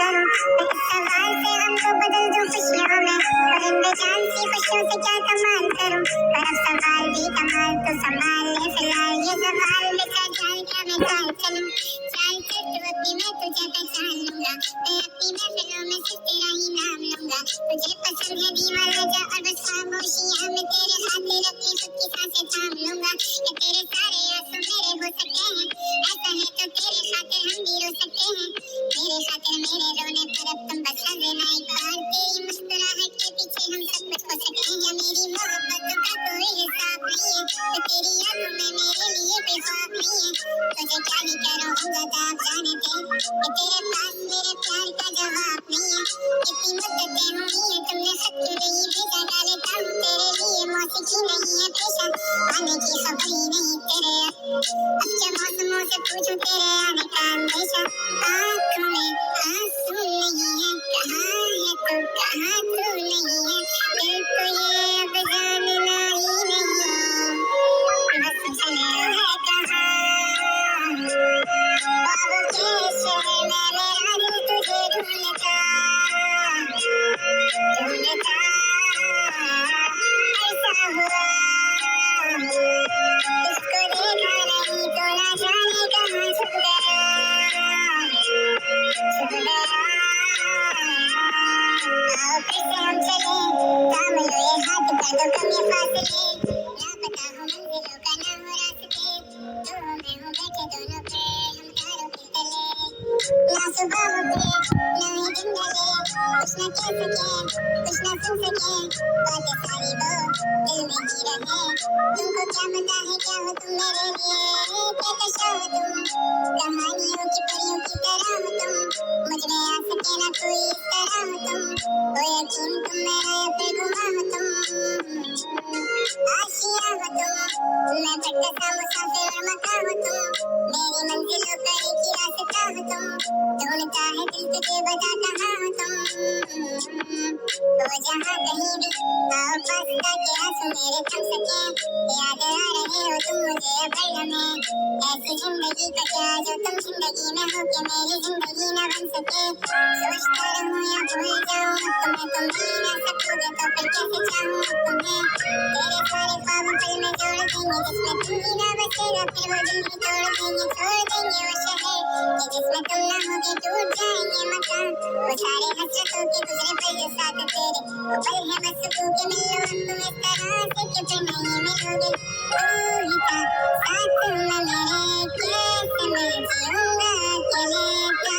करूं मैं इस सवाल से हमको बदल दूं खुशियों में, और इन बेजान सी खुशियों से क्या कमाल करूं। पर अब सवाल भी कमाल तो संभाल ले फिलहाल ये सवाल बेचा जाए क्या मैं चाल चलूं। चाल चल तू अपनी मैं तुझे पहचान लूंगा, मैं अपनी महफिलों में सिर्फ तेरा ही नाम लूंगा। तुझे पसंद है दीवाना जा और बस खामोशियां में तेरे खातिर अपनी खुद की सांसें थाम लूंगा। कि तेरे सारे आंसू मेरे हो सकते हैं, ऐसा है तो तेरे खातिर हम भी रो सकते हैं। मेरे खातिर मेरे रोने पर अब तुम बस हंस देना एक बार, तेरी मुस्कुराहट के पीछे हम सब कुछ खो सकते हैं। मेरी मोहब्बत का कोई हिसाब नहीं है, तो तेरी यादों में मेरे लिए कोई ख्वाब नहीं है। तुझे क्या ही करूं हम ज्यादा आप जाने दे, कि तेरे पास मेरे प्यार का जवाब नहीं है। कितनी मुद्दतें हुई हैं तुमने खत क्यों नहीं भेजा, डाले ताऊ तेरे लिए मौसीकी नहीं है पेशा, आने की खबर ही नहीं तेरे। अब क्या मौसमों से पूछूं तेरे आने का अंदेशा, आँखों में आंसू नहीं है, कहाँ है तू कहाँ तू नहीं है। दिल को ये अब जानना ही नहीं, बस चले है कहाँ। ख्वाबों के शहर में मेरा दिल तुझे ढूंढता ढूंढता, ऐसा हुआ इसको देखा नहीं तो ना जाने कहाँ छुप गया छुप गया। आओ फिर से हम चले, थाम लो ये हाथ कर दो कम ये फासले, लापता हो मंजिलों का ना हो रास्ते, तू हो मैं हूँ बैठे दोनों पे हम तारों के तले। ना सुबह होते ना ही दिन ढले, कुछ ना कह सके कुछ ना सुन सके, बातें सारी वो दिल में ही रहे। तुमको क्या पता है क्या हो तुम मेरे लिए, कहकशा हो तुम कहानियों की परियों की तरह हो तुम, मुझ में आ सके ना कोई इस तरह हो तुम, हो यकीन तुम मेरा या फिर गुमा हो तुम, आशिया हो तुम मैं भटकता मुसाफिर और मका हो तुम, मेरी मंजिलों पर एक ही रास्ता हो तुम, ढूंढता है दिल तुझे बता कहाँ हो तुम। वो जहाँ कहीं भी आओ पास ताकि आंसू मेरे थम सके, याद आ रहे हो तुम मुझे अब हर लम्हे, ऐसी जिंदगी का क्या जो तुम जिंदगी में हो के मेरी जिंदगी न बन सके। सोचता रहूं या भूल जाऊं अब तुम्हें, तुम भी ना सकोगे तो फिर कैसे चाहूं अब तुम्हें। तेरे सारे ख्वाब पल में जोड़ देंगे जिसमें तुम ही ना बचेगा, फिर वो दिल भी तोड़ देंगे छोड़ देंगे वो शहर कि जिसमें तुम ना होगे, टूट जाएंगे मकान वो सारे हसरतों के गुजरे पल जो साथ तेरे, वो पल है बस सुकून के मिलो अब तुम इस तरह से कि फिर नहीं मिलोगे। तू ही था साथ में मेरे, कैसे मैं जीऊंगा अकेले का।